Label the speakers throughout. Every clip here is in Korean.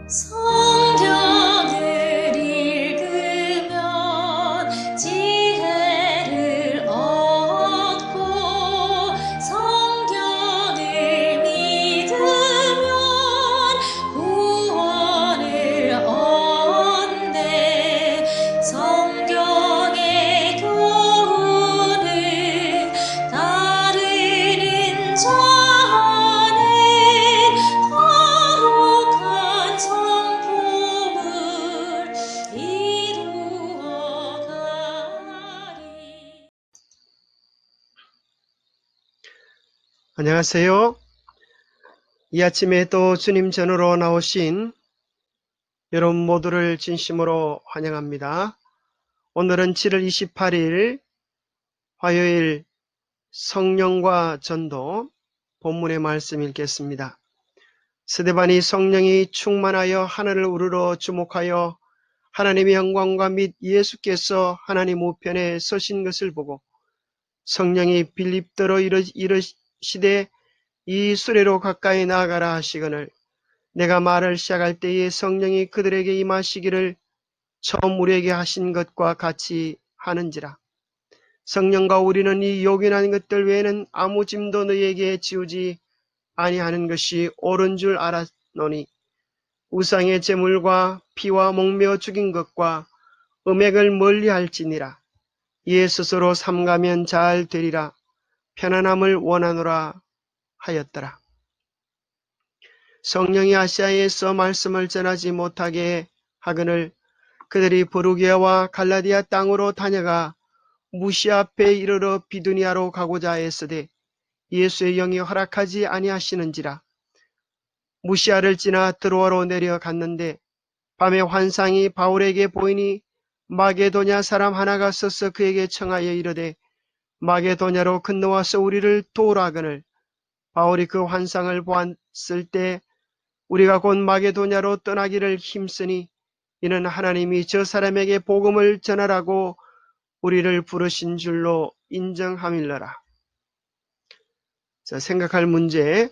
Speaker 1: 성경을 읽으면 지혜를 얻고 성경을 믿으면 구원을 얻네. 성경의 교훈을 따르는 자는 거룩한 성품을 이루어가리.
Speaker 2: 안녕하세요. 이 아침에 또 주님 전으로 나오신 여러분 모두를 진심으로 환영합니다. 오늘은 7월 28일 화요일 성령과 전도 본문의 말씀 읽겠습니다. 스데반이 성령이 충만하여 하늘을 우러러 주목하여 하나님의 영광과 및 예수께서 하나님 우편에 서신 것을 보고 성령이 빌립더로 이르시되 이 수레로 가까이 나아가라 하시거늘 내가 말을 시작할 때에 성령이 그들에게 임하시기를 처음 우리에게 하신 것과 같이 하는지라. 성령과 우리는 이 요긴한 것들 외에는 아무 짐도 너희에게 지우지 아니하는 것이 옳은 줄 알았노니 우상의 제물과 피와 목매어 죽인 것과 음액을 멀리할지니라. 이에 스스로 삼가면 잘 되리라. 편안함을 원하노라 하였더라. 성령이 아시아에서 말씀을 전하지 못하게 하거늘 그들이 부르기아와 갈라디아 땅으로 다녀가 무시아 앞에 이르러 비두니아로 가고자 했으되 예수의 영이 허락하지 아니하시는지라. 무시아를 지나 드로아로 내려갔는데 밤에 환상이 바울에게 보이니 마게도냐 사람 하나가 서서 그에게 청하여 이르되 마게도냐로 건너와서 우리를 도우라거늘 바울이 그 환상을 보았을 때 우리가 곧 마게도냐로 떠나기를 힘쓰니 이는 하나님이 저 사람에게 복음을 전하라고 우리를 부르신 줄로 인정함일러라. 자, 생각할 문제.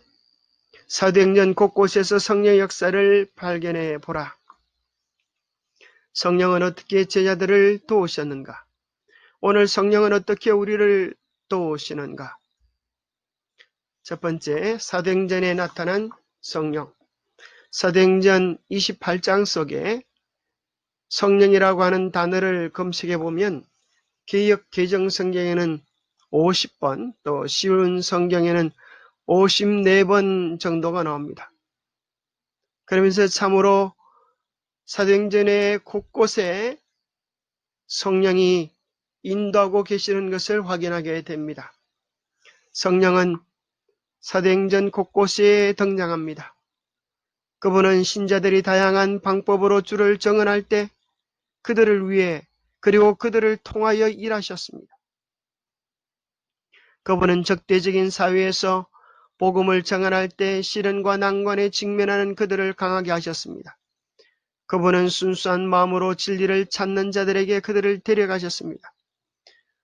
Speaker 2: 사도행전 곳곳에서 성령 역사를 발견해 보라. 성령은 어떻게 제자들을 도우셨는가? 오늘 성령은 어떻게 우리를 도우시는가? 첫 번째, 사도행전에 나타난 성령. 사도행전 28장 속에 성령이라고 하는 단어를 검색해 보면 개역 개정 성경에는 50번, 또 쉬운 성경에는 54번 정도가 나옵니다. 그러면서 참으로 사도행전의 곳곳에 성령이 인도하고 계시는 것을 확인하게 됩니다. 성령은 사도행전 곳곳에 등장합니다. 그분은 신자들이 다양한 방법으로 주를 정언할 때 그들을 위해 그리고 그들을 통하여 일하셨습니다. 그분은 적대적인 사회에서 복음을 정언할 때 시련과 난관에 직면하는 그들을 강하게 하셨습니다. 그분은 순수한 마음으로 진리를 찾는 자들에게 그들을 데려가셨습니다.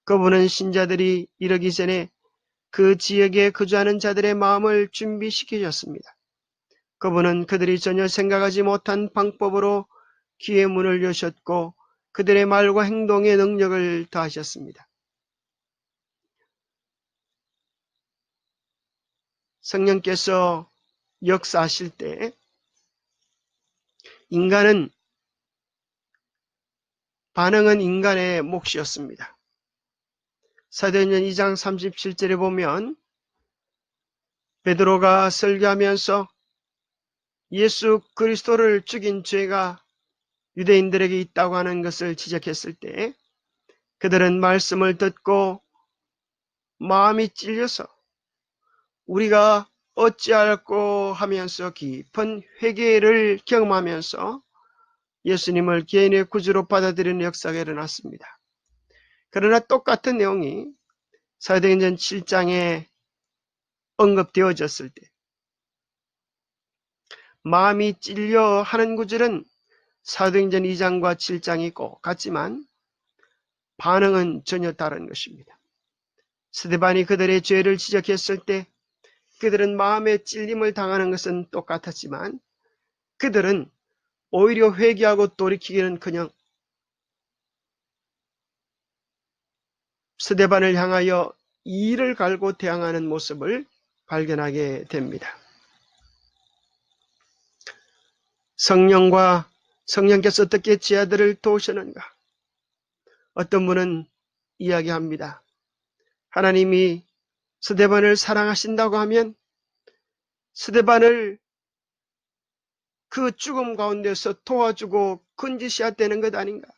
Speaker 2: 그분은 신자들이 이르기 전에 그 지역에 거주하는 자들의 마음을 준비시키셨습니다. 그분은 그들이 전혀 생각하지 못한 방법으로 귀의 문을 여셨고 그들의 말과 행동에 능력을 더하셨습니다. 성령께서 역사하실 때 반응은 인간의 몫이었습니다. 사도행전 2장 37절에 보면 베드로가 설교하면서 예수 그리스도를 죽인 죄가 유대인들에게 있다고 하는 것을 지적했을 때 그들은 말씀을 듣고 마음이 찔려서 우리가 어찌할꼬 하면서 깊은 회개를 경험하면서 예수님을 개인의 구주로 받아들이는 역사가 일어났습니다. 그러나 똑같은 내용이 사도행전 7장에 언급되어졌을 때 마음이 찔려 하는 구절은 사도행전 2장과 7장이 꼭 같지만 반응은 전혀 다른 것입니다. 스데반이 그들의 죄를 지적했을 때 그들은 마음의 찔림을 당하는 것은 똑같았지만 그들은 오히려 회개하고 돌이키기는커녕 스데반을 향하여 이를 갈고 대항하는 모습을 발견하게 됩니다. 성령께서 어떻게 제 아들을 도우셨는가? 어떤 분은 이야기합니다. 하나님이 스데반을 사랑하신다고 하면 스데반을 그 죽음 가운데서 도와주고 건지셔야 되는 것 아닌가?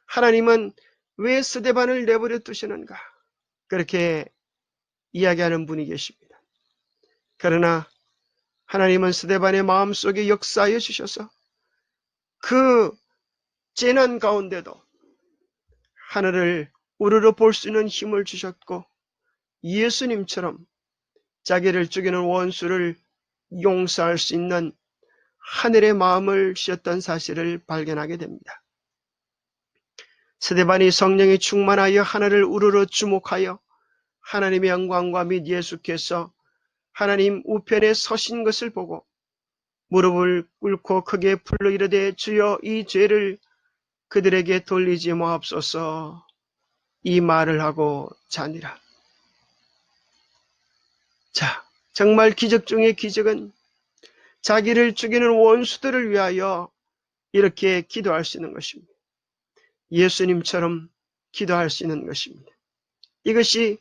Speaker 2: 하나님은 왜 스데반을 내버려 두시는가? 그렇게 이야기하는 분이 계십니다. 그러나 하나님은 스데반의 마음속에 역사하여 주셔서 그 재난 가운데도 하늘을 우러러 볼 수 있는 힘을 주셨고 예수님처럼 자기를 죽이는 원수를 용서할 수 있는 하늘의 마음을 주셨던 사실을 발견하게 됩니다. 스데반이 성령이 충만하여 하늘을 우러러 주목하여 하나님의 영광과 및 예수께서 하나님 우편에 서신 것을 보고 무릎을 꿇고 크게 불러 이르되 주여 이 죄를 그들에게 돌리지 마옵소서 이 말을 하고 자니라. 자, 정말 기적 중의 기적은 자기를 죽이는 원수들을 위하여 이렇게 기도할 수 있는 것입니다. 예수님처럼 기도할 수 있는 것입니다. 이것이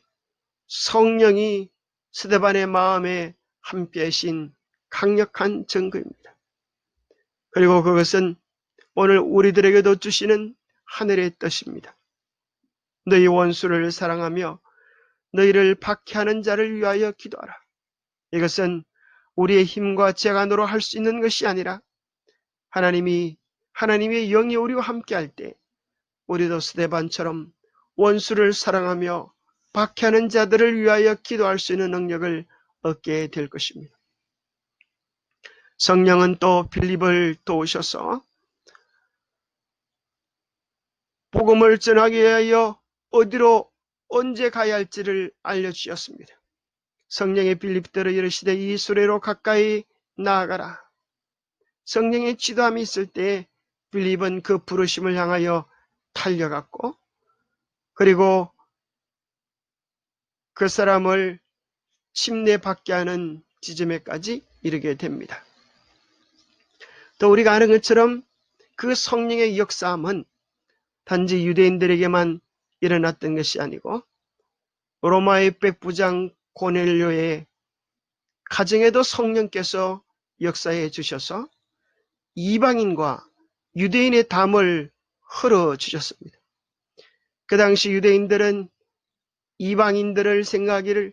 Speaker 2: 성령이 스데반의 마음에 함께 하신 강력한 증거입니다. 그리고 그것은 오늘 우리들에게도 주시는 하늘의 뜻입니다. 너희 원수를 사랑하며 너희를 박해하는 자를 위하여 기도하라. 이것은 우리의 힘과 재간으로 할 수 있는 것이 아니라 하나님의 영이 우리와 함께 할 때 우리도 스데반처럼 원수를 사랑하며 박해하는 자들을 위하여 기도할 수 있는 능력을 얻게 될 것입니다. 성령은 또 빌립을 도우셔서 복음을 전하기 위하여 어디로 언제 가야 할지를 알려주셨습니다. 성령의 빌립대로 이르시되 이 수레로 가까이 나아가라. 성령의 지도함이 있을 때 빌립은 그 부르심을 향하여 달려갔고 그리고 그 사람을 침례받게 하는 지점에까지 이르게 됩니다. 또 우리가 아는 것처럼 그 성령의 역사함은 단지 유대인들에게만 일어났던 것이 아니고 로마의 백부장 고넬료의 가정에도 성령께서 역사해 주셔서 이방인과 유대인의 담을 흘어주셨습니다. 그 당시 유대인들은 이방인들을 생각하기를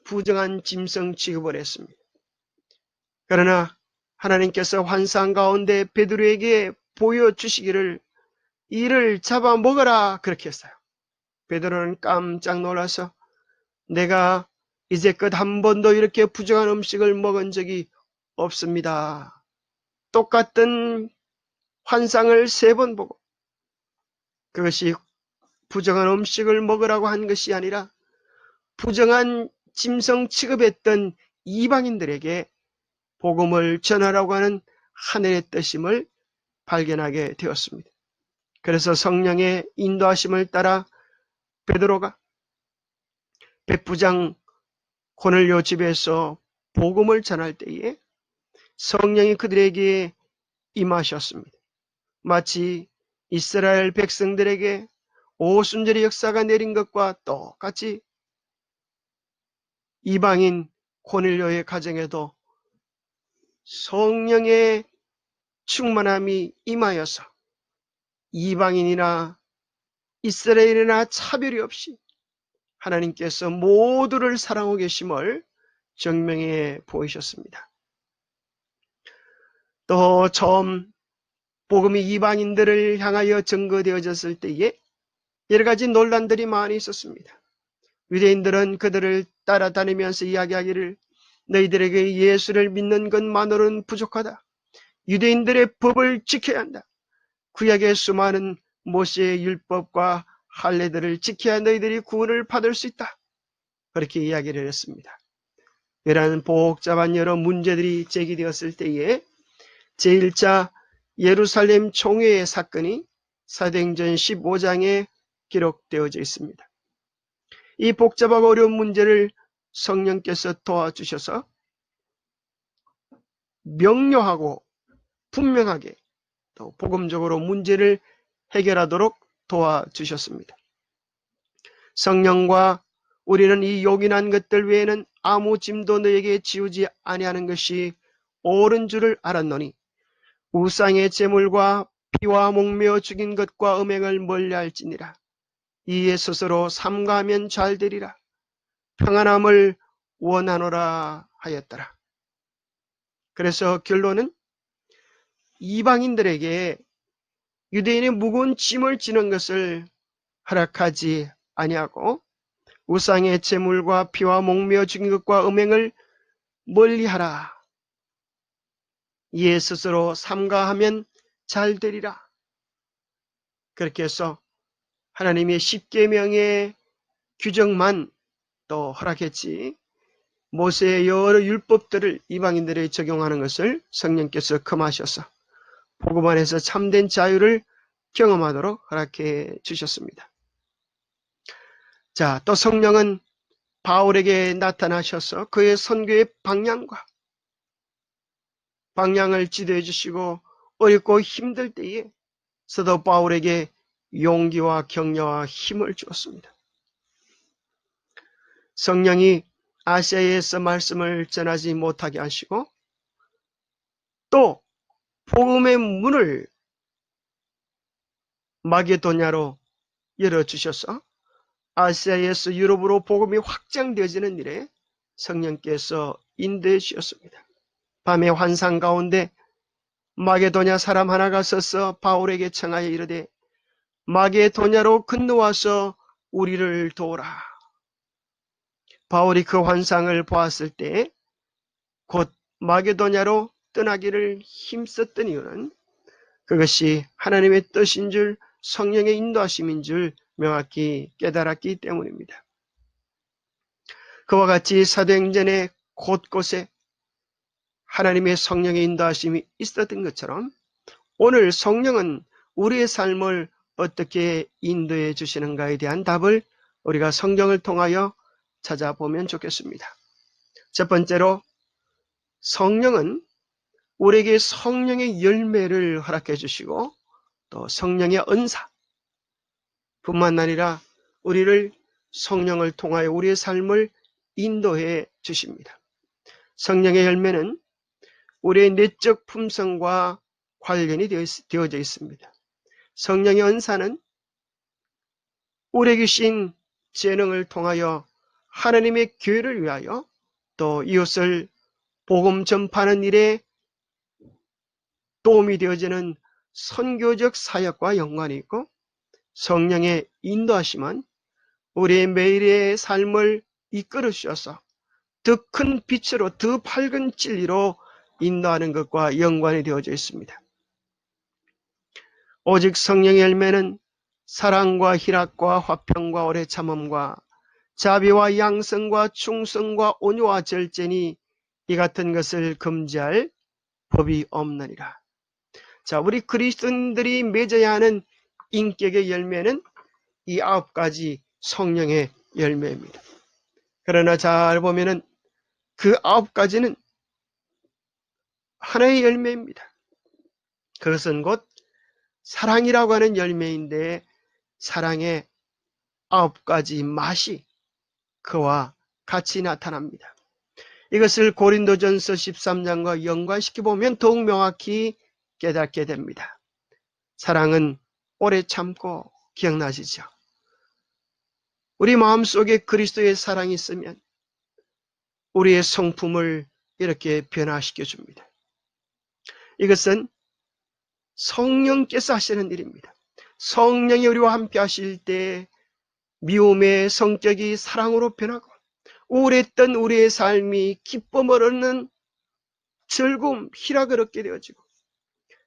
Speaker 2: 부정한 짐승 취급을 했습니다. 그러나 하나님께서 환상 가운데 베드로에게 보여주시기를 이를 잡아먹어라 그렇게 했어요. 베드로는 깜짝 놀라서 내가 이제껏 한 번도 이렇게 부정한 음식을 먹은 적이 없습니다. 똑같은 환상을 3번 보고 그것이 부정한 음식을 먹으라고 한 것이 아니라 부정한 짐승 취급했던 이방인들에게 복음을 전하라고 하는 하늘의 뜻임을 발견하게 되었습니다. 그래서 성령의 인도하심을 따라 베드로가 백부장 고넬료 집에서 복음을 전할 때에 성령이 그들에게 임하셨습니다. 마치 이스라엘 백성들에게 오순절의 역사가 내린 것과 똑같이 이방인 고넬료의 가정에도 성령의 충만함이 임하여서 이방인이나 이스라엘이나 차별이 없이 하나님께서 모두를 사랑하고 계심을 증명해 보이셨습니다. 또 처음 복음이 이방인들을 향하여 증거되어졌을 때에 여러 가지 논란들이 많이 있었습니다. 유대인들은 그들을 따라다니면서 이야기하기를 너희들에게 예수를 믿는 것만으로는 부족하다. 유대인들의 법을 지켜야 한다. 구약의 수많은 모세의 율법과 할례들을 지켜야 너희들이 구원을 받을 수 있다. 그렇게 이야기를 했습니다. 이러한 복잡한 여러 문제들이 제기되었을 때에 제1차 예루살렘 총회의 사건이 사도행전 15장에 기록되어져 있습니다. 이 복잡하고 어려운 문제를 성령께서 도와주셔서 명료하고 분명하게 또 복음적으로 문제를 해결하도록 도와주셨습니다. 성령과 우리는 이 요긴한 것들 외에는 아무 짐도 너에게 지우지 아니하는 것이 옳은 줄을 알았노니 우상의 제물과 피와 목매어 죽인 것과 음행을 멀리할지니라. 이에 스스로 삼가하면 잘 되리라. 평안함을 원하노라 하였더라. 그래서 결론은 이방인들에게 유대인의 무거운 짐을 지는 것을 허락하지 아니하고 우상의 제물과 피와 목매어 죽인 것과 음행을 멀리하라. 이에 스스로 삼가하면 잘 되리라. 그렇게 해서 하나님의 십계명의 규정만 또 허락했지 모세의 여러 율법들을 이방인들에 적용하는 것을 성령께서 금하셔서 복음 안에서 참된 자유를 경험하도록 허락해 주셨습니다. 자, 또 성령은 바울에게 나타나셔서 그의 선교의 방향을 지도해 주시고 어렵고 힘들 때에 사도 바울에게 용기와 격려와 힘을 주었습니다. 성령이 아시아에서 말씀을 전하지 못하게 하시고 또 복음의 문을 마게도냐로 열어주셔서 아시아에서 유럽으로 복음이 확장되어지는 일에 성령께서 인도해 주셨습니다. 밤의 환상 가운데 마게도냐 사람 하나가 서서 바울에게 청하여 이르되 마게도냐로 건너와서 우리를 도우라. 바울이 그 환상을 보았을 때 곧 마게도냐로 떠나기를 힘썼던 이유는 그것이 하나님의 뜻인 줄 성령의 인도하심인 줄 명확히 깨달았기 때문입니다. 그와 같이 사도행전의 곳곳에 하나님의 성령의 인도하심이 있었던 것처럼 오늘 성령은 우리의 삶을 어떻게 인도해 주시는가에 대한 답을 우리가 성경을 통하여 찾아보면 좋겠습니다. 첫 번째로 성령은 우리에게 성령의 열매를 허락해 주시고 또 성령의 은사 뿐만 아니라 우리를 성령을 통하여 우리의 삶을 인도해 주십니다. 성령의 열매는 우리의 내적 품성과 관련이 되어져 있습니다. 성령의 은사는 우리에게 주신 재능을 통하여 하나님의 교회를 위하여 또 이웃을 복음 전파하는 일에 도움이 되어지는 선교적 사역과 연관이 있고 성령의 인도하심은 우리의 매일의 삶을 이끌어 주셔서 더 큰 빛으로 더 밝은 진리로 인도하는 것과 연관이 되어져 있습니다. 오직 성령의 열매는 사랑과 희락과 화평과 오래 참음과 자비와 양성과 충성과 온유와 절제니 이 같은 것을 금지할 법이 없느니라. 자, 우리 그리스도인들이 맺어야 하는 인격의 열매는 이 9가지 성령의 열매입니다. 그러나 잘 보면은 그 9가지는 하나의 열매입니다. 그것은 곧 사랑이라고 하는 열매인데 사랑의 9가지 맛이 그와 같이 나타납니다. 이것을 고린도전서 13장과 연관시켜 보면 더욱 명확히 깨닫게 됩니다. 사랑은 오래 참고 기억나시죠? 우리 마음속에 그리스도의 사랑이 있으면 우리의 성품을 이렇게 변화시켜 줍니다. 이것은 성령께서 하시는 일입니다. 성령이 우리와 함께 하실 때 미움의 성격이 사랑으로 변하고 우울했던 우리의 삶이 기쁨을 얻는 즐거움, 희락을 얻게 되어지고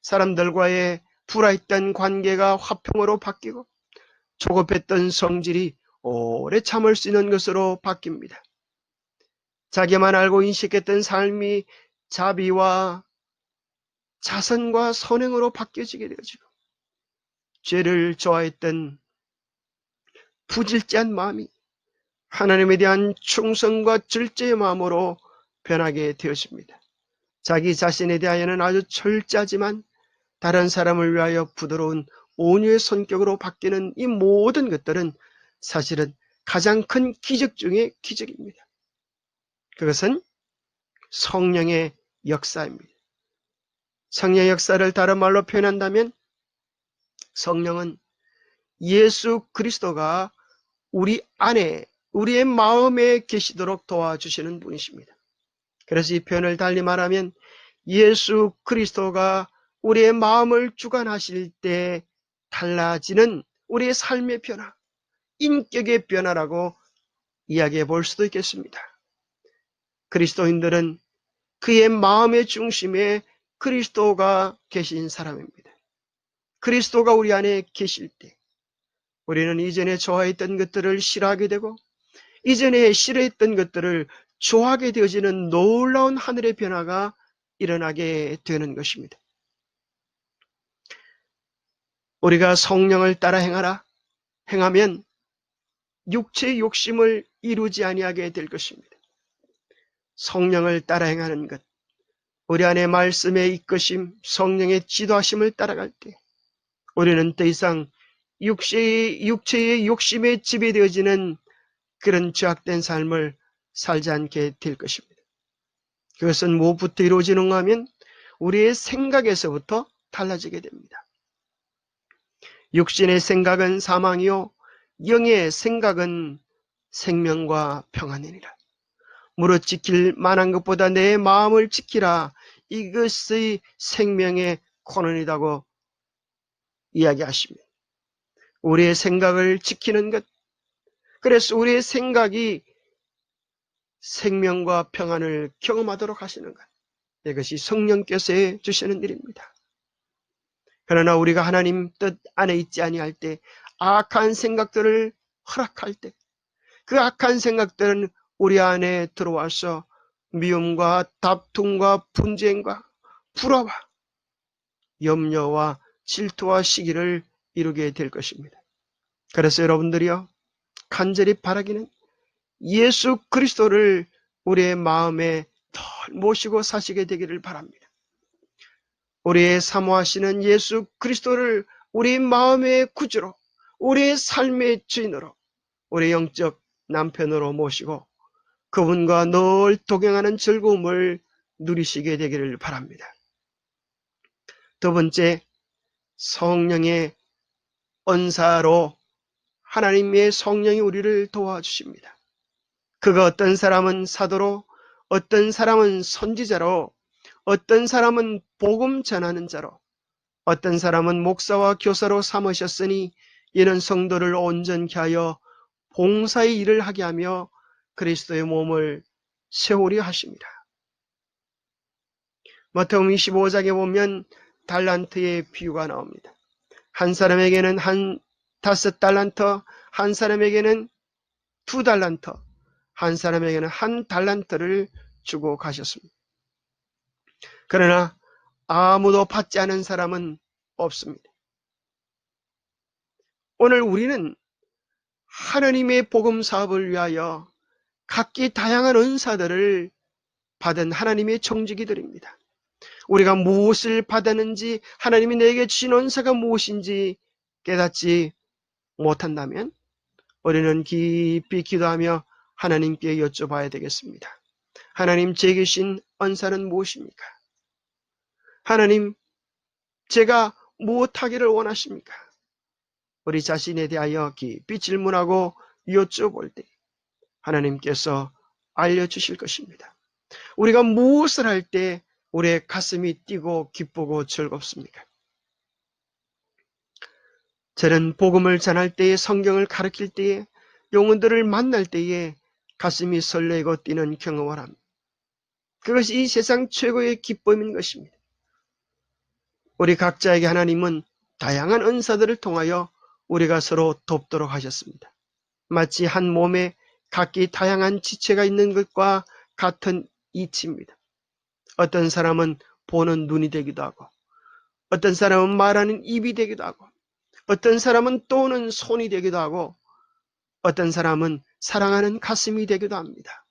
Speaker 2: 사람들과의 불화했던 관계가 화평으로 바뀌고 조급했던 성질이 오래 참을 수 있는 것으로 바뀝니다. 자기만 알고 인식했던 삶이 자비와 자선과 선행으로 바뀌어지게 되어지고, 죄를 좋아했던 부질제한 마음이 하나님에 대한 충성과 절제의 마음으로 변하게 되었습니다. 자기 자신에 대하여는 아주 철저하지만 다른 사람을 위하여 부드러운 온유의 성격으로 바뀌는 이 모든 것들은 사실은 가장 큰 기적 중의 기적입니다. 그것은 성령의 역사입니다. 성령의 역사를 다른 말로 표현한다면 성령은 예수 그리스도가 우리 안에, 우리의 마음에 계시도록 도와주시는 분이십니다. 그래서 이 표현을 달리 말하면 예수 그리스도가 우리의 마음을 주관하실 때 달라지는 우리의 삶의 변화, 인격의 변화라고 이야기해 볼 수도 있겠습니다. 그리스도인들은 그의 마음의 중심에 그리스도가 계신 사람입니다. 그리스도가 우리 안에 계실 때 우리는 이전에 좋아했던 것들을 싫어하게 되고 이전에 싫어했던 것들을 좋아하게 되어지는 놀라운 하늘의 변화가 일어나게 되는 것입니다. 우리가 성령을 따라 행하면 육체의 욕심을 이루지 아니하게 될 것입니다. 성령을 따라 행하는 것, 우리 안에 말씀의 이끄심, 성령의 지도하심을 따라갈 때 우리는 더 이상 육체의 욕심에 지배되어지는 그런 죄악된 삶을 살지 않게 될 것입니다. 그것은 무엇부터 이루어지는가 하면 우리의 생각에서부터 달라지게 됩니다. 육신의 생각은 사망이요 영의 생각은 생명과 평안이니라. 무릇 지킬 만한 것보다 내 마음을 지키라. 이것의 생명의 권원이라고 이야기하십니다. 우리의 생각을 지키는 것, 그래서 우리의 생각이 생명과 평안을 경험하도록 하시는 것, 이것이 성령께서 해주시는 일입니다. 그러나 우리가 하나님 뜻 안에 있지 아니할 때, 악한 생각들을 허락할 때, 그 악한 생각들은 우리 안에 들어와서 미움과 다툼과 분쟁과 불화와 염려와 질투와 시기를 이루게 될 것입니다. 그래서 여러분들이요, 간절히 바라기는 예수 그리스도를 우리의 마음에 덜 모시고 사시게 되기를 바랍니다. 우리의 사모하시는 예수 그리스도를 우리 마음의 구주로, 우리의 삶의 주인으로, 우리 영적 남편으로 모시고 그분과 늘 동행하는 즐거움을 누리시게 되기를 바랍니다. 두 번째, 성령의 은사로 하나님의 성령이 우리를 도와주십니다. 그가 어떤 사람은 사도로, 어떤 사람은 선지자로, 어떤 사람은 복음 전하는 자로, 어떤 사람은 목사와 교사로 삼으셨으니 이는 성도를 온전케 하여 봉사의 일을 하게 하며 그리스도의 몸을 세우려 하십니다. 마태복음 25장에 보면 달란트의 비유가 나옵니다. 한 사람에게는 5달란트, 한 사람에게는 2달란트, 한 사람에게는 1달란트를 주고 가셨습니다. 그러나 아무도 받지 않은 사람은 없습니다. 오늘 우리는 하나님의 복음 사업을 위하여 각기 다양한 은사들을 받은 하나님의 청지기들입니다. 우리가 무엇을 받았는지, 하나님이 내게 주신 은사가 무엇인지 깨닫지 못한다면 우리는 깊이 기도하며 하나님께 여쭤봐야 되겠습니다. 하나님, 제게 주신 은사는 무엇입니까? 하나님, 제가 무엇하기를 원하십니까? 우리 자신에 대하여 깊이 질문하고 여쭤볼 때 하나님께서 알려주실 것입니다. 우리가 무엇을 할 때 우리의 가슴이 뛰고 기쁘고 즐겁습니까? 저는 복음을 전할 때에, 성경을 가르칠 때에, 영혼들을 만날 때에 가슴이 설레고 뛰는 경험을 합니다. 그것이 이 세상 최고의 기쁨인 것입니다. 우리 각자에게 하나님은 다양한 은사들을 통하여 우리가 서로 돕도록 하셨습니다. 마치 한 몸에 각기 다양한 지체가 있는 것과 같은 이치입니다. 어떤 사람은 보는 눈이 되기도 하고, 어떤 사람은 말하는 입이 되기도 하고, 어떤 사람은 또는 손이 되기도 하고, 어떤 사람은 사랑하는 가슴이 되기도 합니다.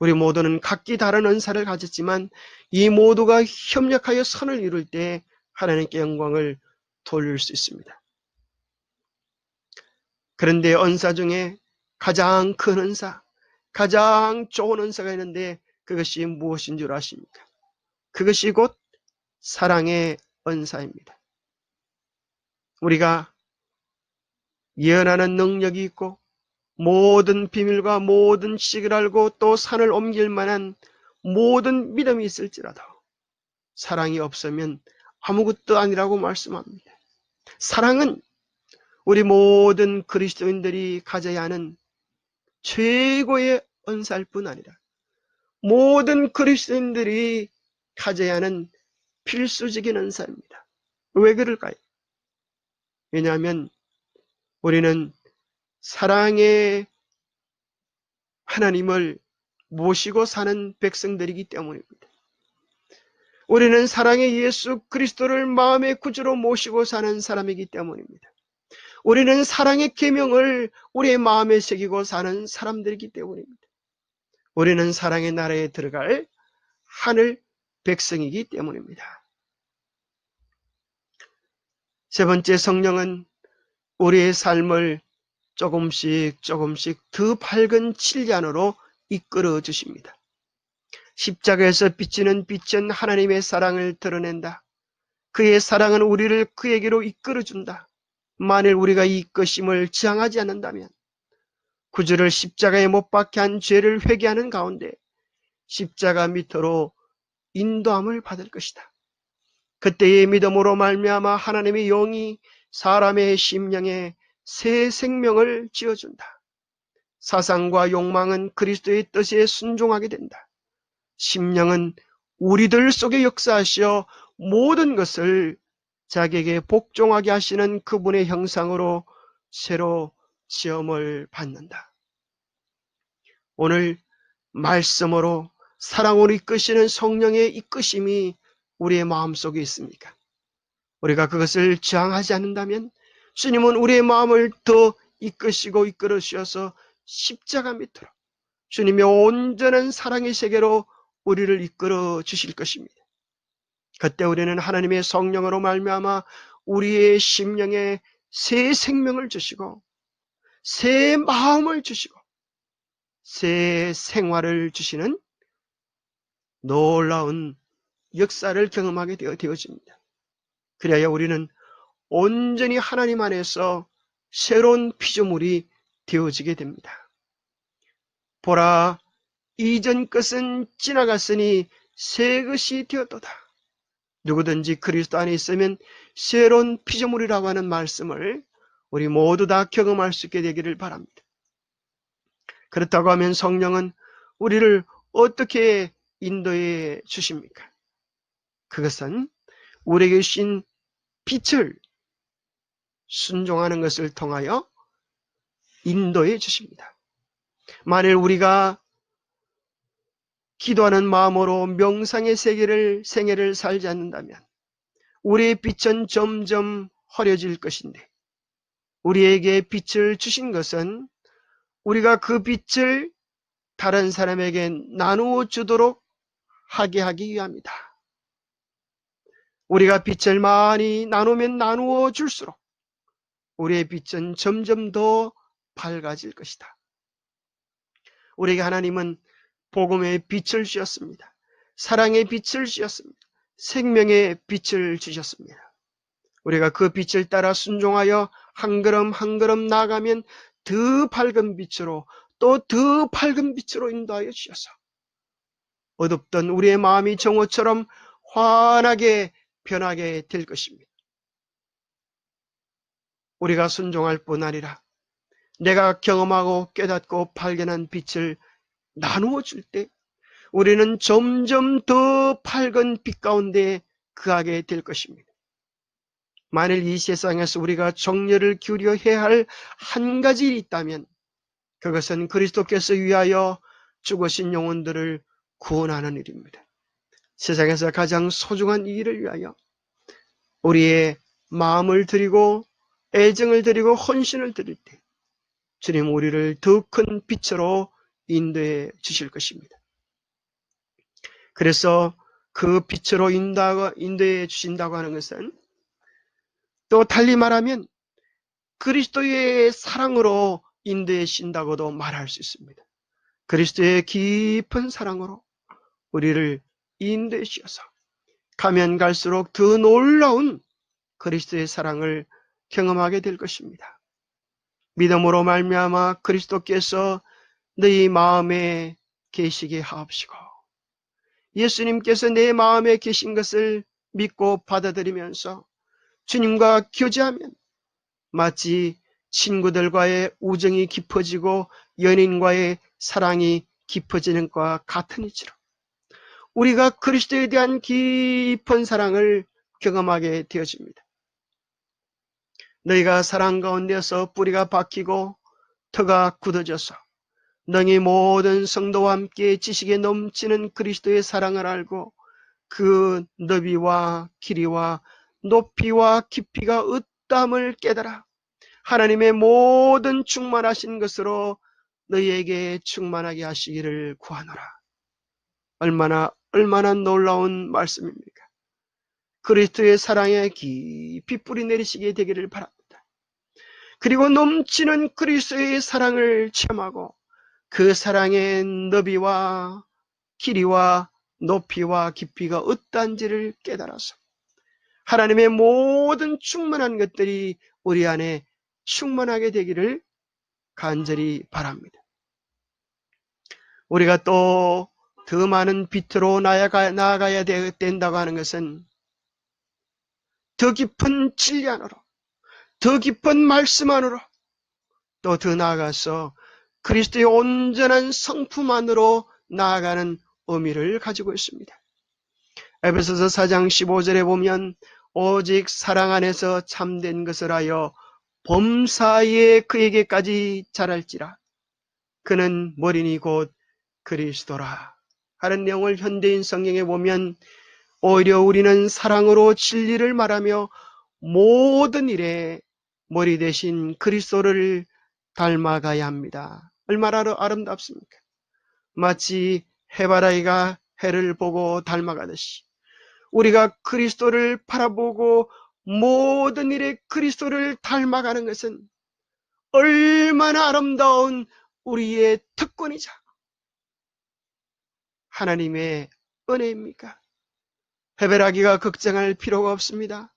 Speaker 2: 우리 모두는 각기 다른 은사를 가졌지만 이 모두가 협력하여 선을 이룰 때 하나님께 영광을 돌릴 수 있습니다. 그런데 은사 중에 가장 큰 은사, 가장 좋은 은사가 있는데 그것이 무엇인 줄 아십니까? 그것이 곧 사랑의 은사입니다. 우리가 예언하는 능력이 있고 모든 비밀과 모든 지식을 알고 또 산을 옮길 만한 모든 믿음이 있을지라도 사랑이 없으면 아무것도 아니라고 말씀합니다. 사랑은 우리 모든 그리스도인들이 가져야 하는 최고의 은사일 뿐 아니라 모든 그리스도인들이 가져야 하는 필수적인 은사입니다. 왜 그럴까요? 왜냐하면 우리는 사랑의 하나님을 모시고 사는 백성들이기 때문입니다. 우리는 사랑의 예수 그리스도를 마음의 구주로 모시고 사는 사람이기 때문입니다. 우리는 사랑의 계명을 우리의 마음에 새기고 사는 사람들이기 때문입니다. 우리는 사랑의 나라에 들어갈 하늘 백성이기 때문입니다. 세 번째, 성령은 우리의 삶을 조금씩 더 밝은 진리안으로 이끌어 주십니다. 십자가에서 비치는 빛은 하나님의 사랑을 드러낸다. 그의 사랑은 우리를 그에게로 이끌어준다. 만일 우리가 이 이끄심을 지향하지 않는다면 구주를 십자가에 못 박게 한 죄를 회개하는 가운데 십자가 밑으로 인도함을 받을 것이다. 그때의 믿음으로 말미암아 하나님의 영이 사람의 심령에 새 생명을 지어준다. 사상과 욕망은 그리스도의 뜻에 순종하게 된다. 심령은 우리들 속에 역사하시어 모든 것을 자기에게 복종하게 하시는 그분의 형상으로 새로 지음을 받는다. 오늘 말씀으로 사랑으로 이끄시는 성령의 이끄심이 우리의 마음속에 있습니까? 우리가 그것을 저항하지 않는다면 주님은 우리의 마음을 더 이끄시고 이끌어 주셔서 십자가 밑으로 주님의 온전한 사랑의 세계로 우리를 이끌어 주실 것입니다. 그때 우리는 하나님의 성령으로 말미암아 우리의 심령에 새 생명을 주시고 새 마음을 주시고 새 생활을 주시는 놀라운 역사를 경험하게 되어집니다. 그래야 우리는 온전히 하나님 안에서 새로운 피조물이 되어지게 됩니다. 보라, 이전 것은 지나갔으니 새 것이 되었도다. 누구든지 그리스도 안에 있으면 새로운 피조물이라고 하는 말씀을 우리 모두 다 경험할 수 있게 되기를 바랍니다. 그렇다고 하면 성령은 우리를 어떻게 인도해 주십니까? 그것은 우리에게 주신 빛을 순종하는 것을 통하여 인도해 주십니다. 만일 우리가 기도하는 마음으로 명상의 생애를 살지 않는다면 우리의 빛은 점점 흐려질 것인데 우리에게 빛을 주신 것은 우리가 그 빛을 다른 사람에게 나누어 주도록 하게 하기 위함이다. 우리가 빛을 많이 나누면 나누어 줄수록 우리의 빛은 점점 더 밝아질 것이다. 우리에게 하나님은 복음의 빛을 주셨습니다. 사랑의 빛을 주셨습니다. 생명의 빛을 주셨습니다. 우리가 그 빛을 따라 순종하여 한 걸음 한 걸음 나아가면 더 밝은 빛으로 또 더 밝은 빛으로 인도하여 주셔서 어둡던 우리의 마음이 정오처럼 환하게 변하게 될 것입니다. 우리가 순종할 뿐 아니라 내가 경험하고 깨닫고 발견한 빛을 나누어 줄 때 우리는 점점 더 밝은 빛 가운데 거하게 될 것입니다. 만일 이 세상에서 우리가 정열을 기울여 해야 할 한 가지 일이 있다면 그것은 그리스도께서 위하여 죽으신 영혼들을 구원하는 일입니다. 세상에서 가장 소중한 이 일을 위하여 우리의 마음을 드리고 애정을 드리고 헌신을 드릴 때 주님 우리를 더 큰 빛으로 인도해 주실 것입니다. 그래서 그 빛으로 인도해 주신다고 하는 것은 또 달리 말하면 그리스도의 사랑으로 인도해 주신다고도 말할 수 있습니다. 그리스도의 깊은 사랑으로 우리를 인도해 주셔서 가면 갈수록 더 놀라운 그리스도의 사랑을 경험하게 될 것입니다. 믿음으로 말미암아 그리스도께서 너희 마음에 계시게 하옵시고 예수님께서 내 마음에 계신 것을 믿고 받아들이면서 주님과 교제하면 마치 친구들과의 우정이 깊어지고 연인과의 사랑이 깊어지는 것과 같은 이치로 우리가 그리스도에 대한 깊은 사랑을 경험하게 되어집니다. 너희가 사랑 가운데서 뿌리가 박히고 터가 굳어져서 너희 모든 성도와 함께 지식에 넘치는 그리스도의 사랑을 알고 그 너비와 길이와 높이와 깊이가 어떠함을 깨달아 하나님의 모든 충만하신 것으로 너희에게 충만하게 하시기를 구하노라. 얼마나 놀라운 말씀입니까? 그리스도의 사랑에 깊이 뿌리 내리시게 되기를 바랍니다. 그리고 넘치는 그리스도의 사랑을 체험하고 그 사랑의 너비와 길이와 높이와 깊이가 어떠한지를 깨달아서 하나님의 모든 충만한 것들이 우리 안에 충만하게 되기를 간절히 바랍니다. 우리가 또 더 많은 빛으로 나아가야 된다고 하는 것은 더 깊은 진리 안으로, 더 깊은 말씀 안으로, 또 더 나아가서 그리스도의 온전한 성품 안으로 나아가는 의미를 가지고 있습니다. 에베소서 4장 15절에 보면 오직 사랑 안에서 참된 것을 하여 범사에 그에게까지 자랄지라 그는 머리니 곧 그리스도라 하는 내용을 현대인 성경에 보면 오히려 우리는 사랑으로 진리를 말하며 모든 일에 머리 대신 그리스도를 닮아가야 합니다. 얼마나 아름답습니까? 마치 해바라기가 해를 보고 닮아가듯이 우리가 그리스도를 바라보고 모든 일에 그리스도를 닮아가는 것은 얼마나 아름다운 우리의 특권이자 하나님의 은혜입니까? 해바라기가 걱정할 필요가 없습니다.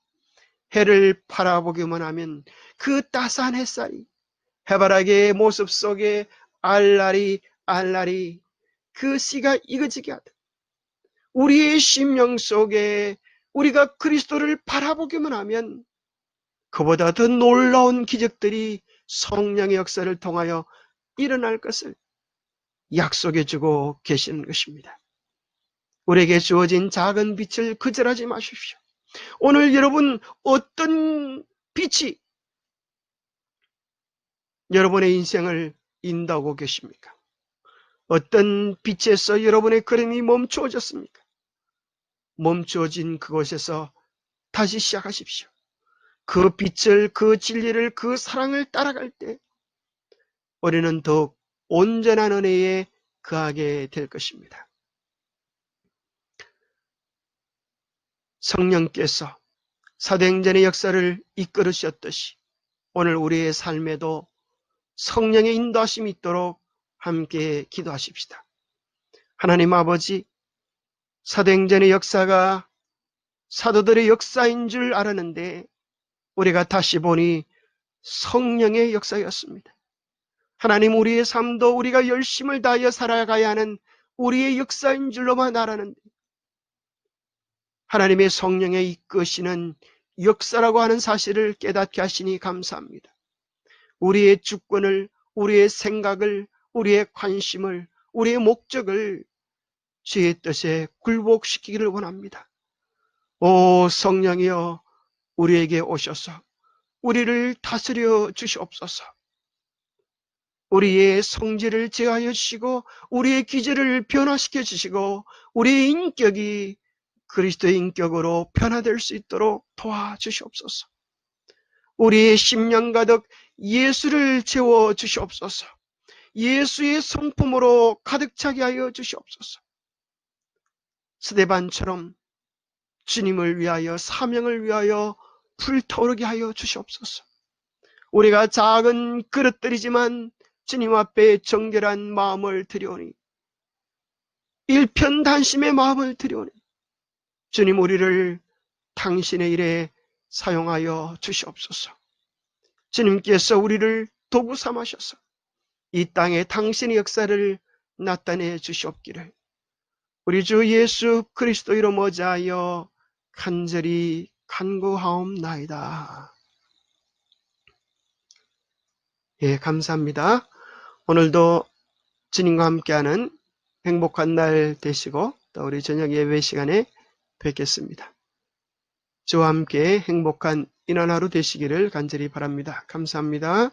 Speaker 2: 해를 바라보기만 하면 그 따스한 햇살이 해바라기의 모습 속에 알라리 그 씨가 익어지게 하듯 우리의 심령 속에 우리가 그리스도를 바라보기만 하면 그보다 더 놀라운 기적들이 성령의 역사를 통하여 일어날 것을 약속해 주고 계시는 것입니다. 우리에게 주어진 작은 빛을 거절하지 마십시오. 오늘 여러분 어떤 빛이 여러분의 인생을 인도하고 계십니까? 어떤 빛에서 여러분의 걸음이 멈추어졌습니까? 멈추어진 그곳에서 다시 시작하십시오. 그 빛을, 그 진리를, 그 사랑을 따라갈 때 우리는 더욱 온전한 은혜에 거하게 될 것입니다. 성령께서 사도행전의 역사를 이끌으셨듯이 오늘 우리의 삶에도 성령의 인도하심이 있도록 함께 기도하십시다. 하나님 아버지, 사도행전의 역사가 사도들의 역사인 줄 알았는데 우리가 다시 보니 성령의 역사였습니다. 하나님, 우리의 삶도 우리가 열심을 다하여 살아가야 하는 우리의 역사인 줄로만 알았는데 하나님의 성령에 이끄시는 역사라고 하는 사실을 깨닫게 하시니 감사합니다. 우리의 주권을, 우리의 생각을, 우리의 관심을, 우리의 목적을 주의 뜻에 굴복시키기를 원합니다. 오 성령이여, 우리에게 오셔서 우리를 다스려 주시옵소서. 우리의 성질을 제하여 주시고 우리의 기질을 변화시켜 주시고 우리의 인격이 그리스도의 인격으로 변화될 수 있도록 도와주시옵소서. 우리의 심령 가득 예수를 채워 주시옵소서. 예수의 성품으로 가득 차게 하여 주시옵소서. 스데반처럼 주님을 위하여, 사명을 위하여 불타오르게 하여 주시옵소서. 우리가 작은 그릇들이지만 주님 앞에 정결한 마음을 드려오니, 일편단심의 마음을 드려오니, 주님 우리를 당신의 일에 사용하여 주시옵소서. 주님께서 우리를 도구 삼으셔서 이 땅에 당신의 역사를 나타내 주시옵기를 우리 주 예수 그리스도 이름 어자하여 간절히 간구하옵나이다. 예, 감사합니다. 오늘도 주님과 함께하는 행복한 날 되시고 또 우리 저녁 예배 시간에 뵙겠습니다. 주와 함께 행복한 인한 하루 되시기를 간절히 바랍니다. 감사합니다.